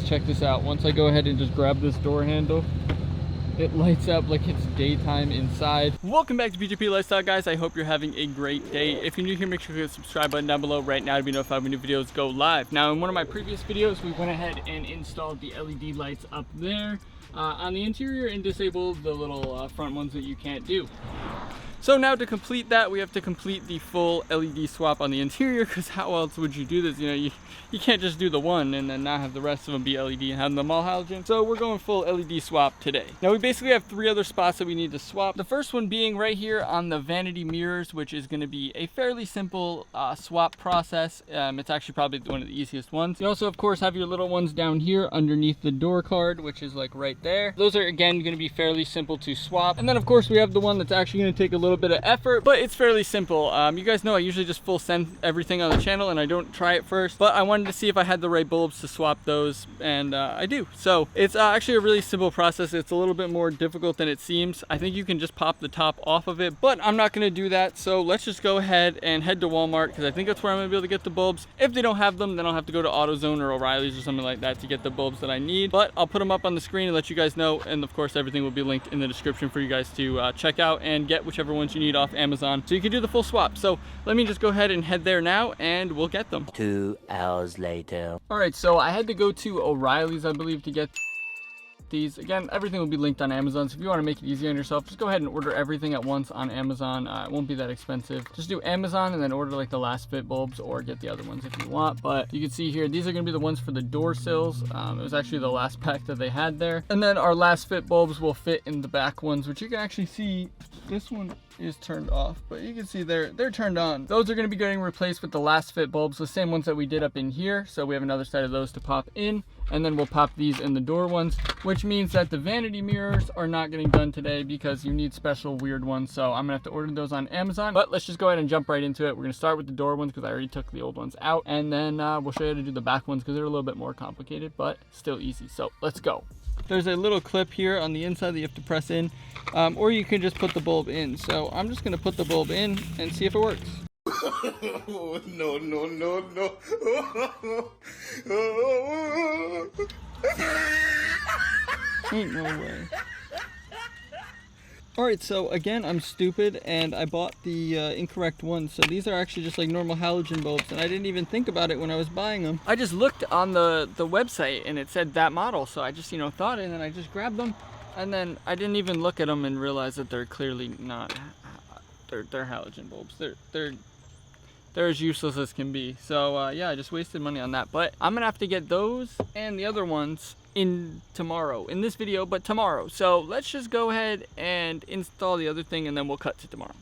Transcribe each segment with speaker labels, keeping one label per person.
Speaker 1: check this out. Once I go ahead and just grab this door handle, it lights up like it's daytime inside. Welcome back to BJP Lifestyle, guys. I hope you're having a great day. If you're new here, make sure to hit the subscribe button down below right now to be notified when new videos go live. Now, in one of my previous videos, we went ahead and installed the LED lights up there on the interior and disabled the little front ones that you can't do. So now to complete that, we have to complete the full LED swap on the interior, because how else would you do this? You know, you can't just do the one and then not have the rest of them be LED and have them all halogen. So we're going full LED swap today. Now we basically have 3 other spots that we need to swap. The first one being right here on the vanity mirrors, which is going to be a fairly simple swap process. It's actually probably one of the easiest ones. You also, of course, have your little ones down here underneath the door card, which is like right there. Those are, again, going to be fairly simple to swap. And then, of course, we have the one that's actually going to take a little bit of effort, but it's fairly simple. You guys know I usually just full send everything on the channel and I don't try it first, but I wanted to see if I had the right bulbs to swap those, and I do. So it's actually a really simple process. It's a little bit more difficult than it seems. I think you can just pop the top off of it, but I'm not going to do that. So let's just go ahead and head to Walmart, because I think that's where I'm going to be able to get the bulbs. If they don't have them, then I'll have to go to AutoZone or O'Reilly's or something like that to get the bulbs that I need, but I'll put them up on the screen and let you guys know, and of course everything will be linked in the description for you guys to check out and get whichever ones you need off Amazon, so you can do the full swap. So let me just go ahead and head there now and we'll get them.
Speaker 2: 2 hours later.
Speaker 1: All right, so I had to go to O'Reilly's, I believe, to get these. Again, everything will be linked on Amazon, so if you want to make it easy on yourself, just go ahead and order everything at once on Amazon. It won't be that expensive. Just do Amazon and then order like the last fit bulbs, or get the other ones if you want. But you can see here, these are going to be the ones for the door sills. It was actually the last pack that they had there. And then our last fit bulbs will fit in the back ones, which you can actually see. This one is turned off, but you can see they're turned on. Those are going to be getting replaced with the last fit bulbs, the same ones that we did up in here. So we have another set of those to pop in, and then we'll pop these in the door ones, which means that the vanity mirrors are not getting done today because you need special weird ones. So I'm gonna have to order those on Amazon, but let's just go ahead and jump right into it. We're gonna start with the door ones because I already took the old ones out, and then we'll show you how to do the back ones because they're a little bit more complicated, but still easy. So let's go. There's a little clip here on the inside that you have to press in, or you can just put the bulb in. So I'm just gonna put the bulb in and see if it works.
Speaker 3: No, no, no, no.
Speaker 1: Ain't no way. Alright, so again, I'm stupid and I bought the incorrect ones. So these are actually just like normal halogen bulbs, and I didn't even think about it when I was buying them. I just looked on the website and it said that model, so I just, thought it, and then I just grabbed them, and then I didn't even look at them and realize that they're clearly not, they're halogen bulbs. They're as useless as can be. So yeah, I just wasted money on that, but I'm gonna have to get those and the other ones in tomorrow, in this video, but tomorrow. So let's just go ahead and install the other thing and then we'll cut to tomorrow.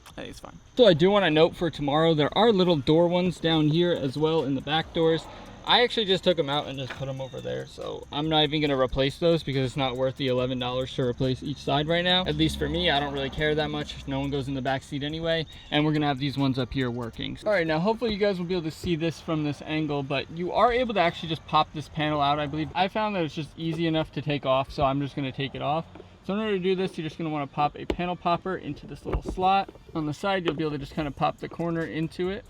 Speaker 1: I think it's fine. So I do want to note for tomorrow, there are little door ones down here as well in the back doors. I actually just took them out and just put them over there, so I'm not even going to replace those because it's not worth the $11 to replace each side right now. At least for me, I don't really care that much. No one goes in the back seat anyway, and we're going to have these ones up here working. All right, now hopefully you guys will be able to see this from this angle, but you are able to actually just pop this panel out, I believe. I found that it's just easy enough to take off, so I'm just going to take it off. So in order to do this, you're just going to want to pop a panel popper into this little slot. On the side, you'll be able to just kind of pop the corner into it.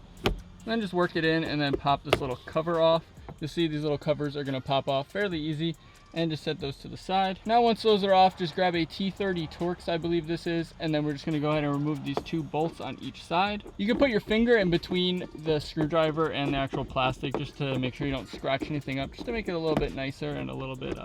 Speaker 1: Then just work it in and then pop this little cover off. You'll see these little covers are going to pop off fairly easy, and just set those to the side. Now once those are off, just grab a T30 Torx, I believe this is, and then we're just going to go ahead and remove these 2 bolts on each side. You can put your finger in between the screwdriver and the actual plastic just to make sure you don't scratch anything up, just to make it a little bit nicer and a little bit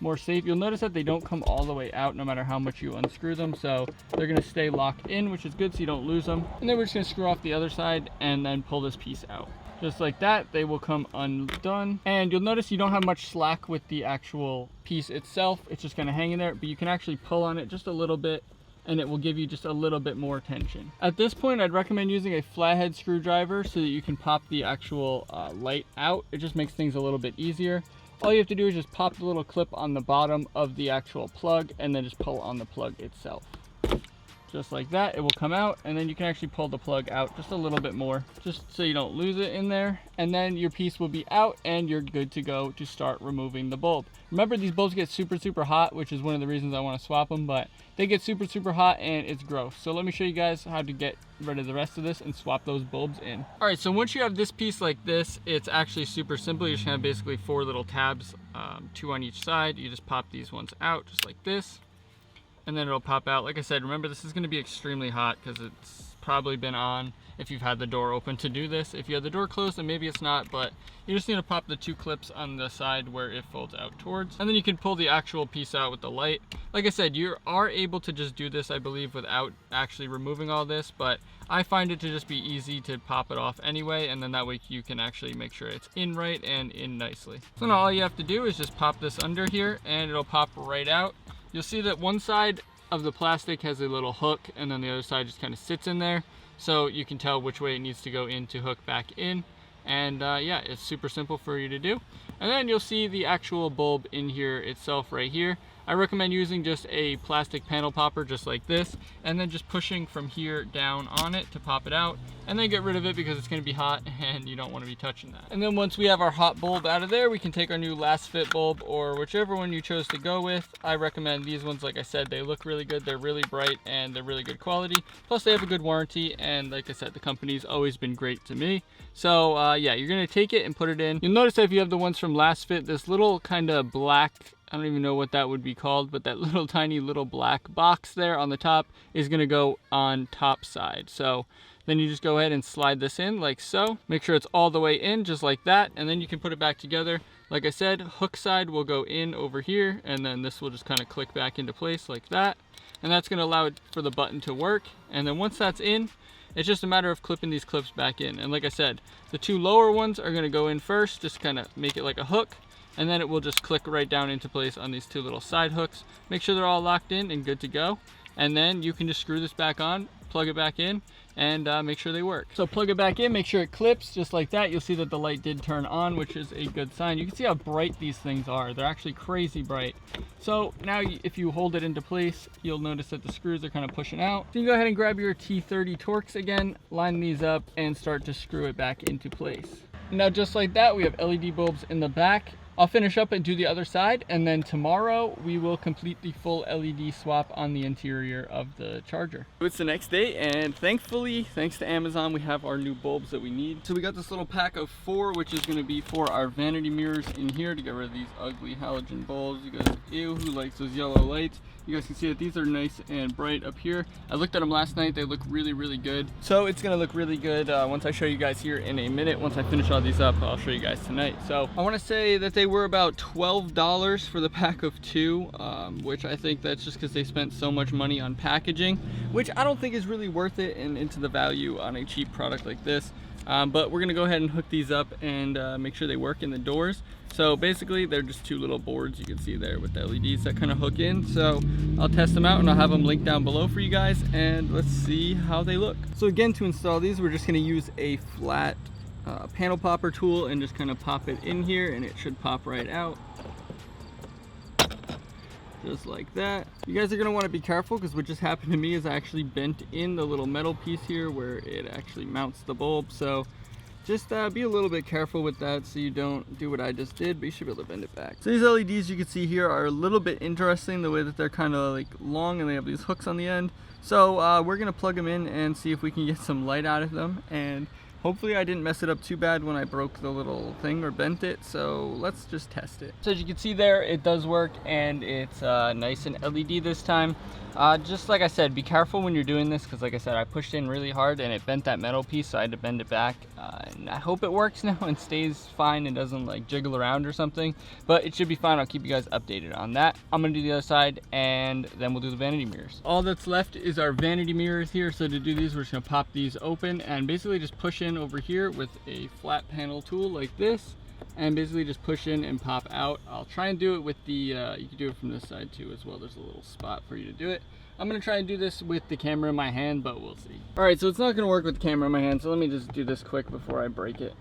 Speaker 1: more safe. You'll notice that they don't come all the way out no matter how much you unscrew them, so they're going to stay locked in, which is good so you don't lose them. And then we're just going to screw off the other side and then pull this piece out. Just like that, they will come undone. And you'll notice you don't have much slack with the actual piece itself. It's just gonna hang in there, but you can actually pull on it just a little bit and it will give you just a little bit more tension. At this point, I'd recommend using a flathead screwdriver so that you can pop the actual light out. It just makes things a little bit easier. All you have to do is just pop the little clip on the bottom of the actual plug and then just pull on the plug itself. just like that. It will come out, and then you can actually pull the plug out just a little bit more, just so you don't lose it in there. And then your piece will be out and you're good to go to start removing the bulb. Remember, these bulbs get super hot, which is one of the reasons I want to swap them, but they get super hot and it's gross. So let me show you guys how to get rid of the rest of this and swap those bulbs in. All right, so once you have this piece like this, it's actually super simple. You just have basically 4 little tabs, 2 on each side. You just pop these ones out just like this, and then it'll pop out. Like I said, remember, this is going to be extremely hot because it's probably been on if you've had the door open to do this. If you have the door closed, then maybe it's not, but you just need to pop the 2 clips on the side where it folds out towards, and then you can pull the actual piece out with the light. Like I said, you are able to just do this, I believe, without actually removing all this, but I find it to just be easy to pop it off anyway, and then that way you can actually make sure it's in right and in nicely. So now all you have to do is just pop this under here and it'll pop right out. You'll see that one side of the plastic has a little hook, and then the other side just kind of sits in there, so you can tell which way it needs to go in to hook back in. And yeah, it's super simple for you to do. And then you'll see the actual bulb in here itself right here. I recommend using just a plastic panel popper just like this, and then just pushing from here down on it to pop it out, and then get rid of it because it's going to be hot and you don't want to be touching that. And then once we have our hot bulb out of there, we can take our new last fit bulb, or whichever one you chose to go with. I recommend these ones. Like I said, they look really good, they're really bright, and they're really good quality. Plus they have a good warranty, and like I said, the company's always been great to me. So yeah, you're going to take it and put it in. You'll notice that if you have the ones from last fit, this little kind of black, I don't even know what that would be called, but that little tiny little black box there on the top is going to go on top side. So then you just go ahead and slide this in like so. Make sure it's all the way in just like that, and then you can put it back together. Like I said, hook side will go in over here, and then this will just kind of click back into place like that. And that's going to allow it for the button to work. And then once that's in, it's just a matter of clipping these clips back in. And like I said, the 2 lower ones are going to go in first, just kind of make it like a hook. And then it will just click right down into place on these 2 little side hooks. Make sure they're all locked in and good to go. And then you can just screw this back on, plug it back in, and make sure they work. So plug it back in, make sure it clips just like that. You'll see that the light did turn on, which is a good sign. You can see how bright these things are. They're actually crazy bright. So now if you hold it into place, you'll notice that the screws are kind of pushing out. So you can go ahead and grab your T30 Torx again, line these up, and start to screw it back into place. Now just like that, we have LED bulbs in the back. I'll finish up and do the other side, and then tomorrow we will complete the full LED swap on the interior of the charger. It's the next day, and thankfully, thanks to Amazon, we have our new bulbs that we need. So we got this little pack of 4, which is going to be for our vanity mirrors in here to get rid of these ugly halogen bulbs. You guys, ew, who likes those yellow lights? You guys can see that these are nice and bright up here. I looked at them last night. They look really good. So it's gonna look really good once I show you guys here in a minute. Once I finish all these up, I'll show you guys tonight. So I wanna say that they were about $12 for the pack of 2, which I think that's just because they spent so much money on packaging, which I don't think is really worth it and into the value on a cheap product like this. But we're gonna go ahead and hook these up and make sure they work in the doors. So basically they're just 2 little boards you can see there with the LEDs that kind of hook in. So I'll test them out and I'll have them linked down below for you guys, and let's see how they look. So again, to install these, we're just gonna use a flat panel popper tool and just kind of pop it in here, and it should pop right out. Just like that. You guys are gonna want to be careful, because what just happened to me is I actually bent in the little metal piece here where it actually mounts the bulb. So just be a little bit careful with that so you don't do what I just did, but you should be able to bend it back. So these LEDs you can see here are a little bit interesting, the way that they're kind of like long and they have these hooks on the end. So we're gonna plug them in and see if we can get some light out of them, and hopefully I didn't mess it up too bad when I broke the little thing or bent it, so let's just test it. So as you can see there, it does work, and it's nice and LED this time. Just like I said, be careful when you're doing this, because like I said, I pushed in really hard and it bent that metal piece, so I had to bend it back. And I hope it works now and stays fine and doesn't like jiggle around or something, but it should be fine. I'll keep you guys updated on that. I'm gonna do the other side, and then we'll do the vanity mirrors. All that's left is our vanity mirrors here. So to do these, we're just gonna pop these open and basically just push in over here with a flat panel tool like this, and basically just push in and pop out. I'll try and do it with the, you can do it from this side too as well. There's a little spot for you to do it. I'm gonna try and do this with the camera in my hand, but we'll see. All right, so it's not gonna work with the camera in my hand, so let me just do this quick before I break it.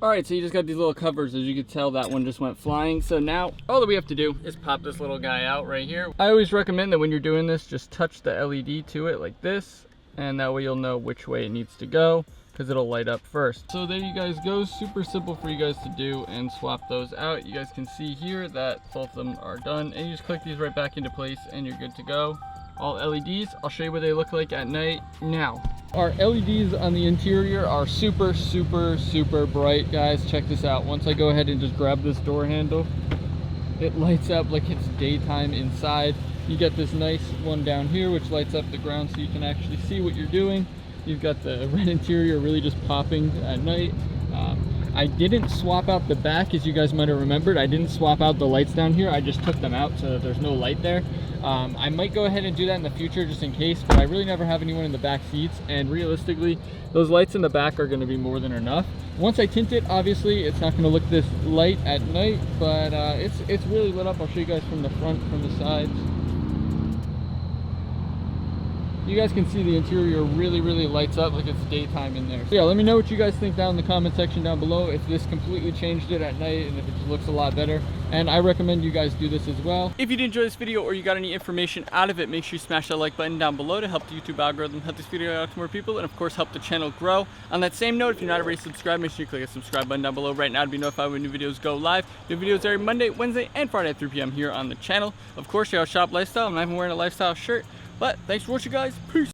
Speaker 1: All right, so you just got these little covers. As you can tell, that one just went flying. So now all that we have to do is pop this little guy out right here. I always recommend that when you're doing this, just touch the LED to it like this, and that way you'll know which way it needs to go, because it'll light up first. So there you guys go. Super simple for you guys to do and swap those out. You guys can see here that both of them are done, and you just click these right back into place and you're good to go. All LEDs. I'll show you what they look like at night now. Our LEDs on the interior are super bright, guys. Check this out. Once I go ahead and just grab this door handle, it lights up like it's daytime inside. You get this nice one down here which lights up the ground so you can actually see what you're doing. You've got the red interior really just popping at night. I didn't swap out the back, as you guys might have remembered. I didn't swap out the lights down here. I just took them out so that there's no light there. I might go ahead and do that in the future just in case, but I really never have anyone in the back seats, and realistically those lights in the back are going to be more than enough. Once I tint it, obviously it's not going to look this light at night, but it's really lit up. I'll show you guys from the front, from the sides. You guys can see the interior really lights up like it's daytime in there. So yeah, let me know what you guys think down in the comment section down below, if this completely changed it at night and if it just looks a lot better. And I recommend you guys do this as well. If you did enjoy this video or you got any information out of it, make sure you smash that like button down below to help the YouTube algorithm, help this video out to more people, and of course help the channel grow. On that same note, if you're not already subscribed, make sure you click the subscribe button down below right now to be notified when new videos go live. New videos every Monday, Wednesday, and Friday at 3 p.m. here on the channel. Of course, check out Shop Lifestyle. I'm not even wearing a lifestyle shirt. But thanks for watching, guys. Peace.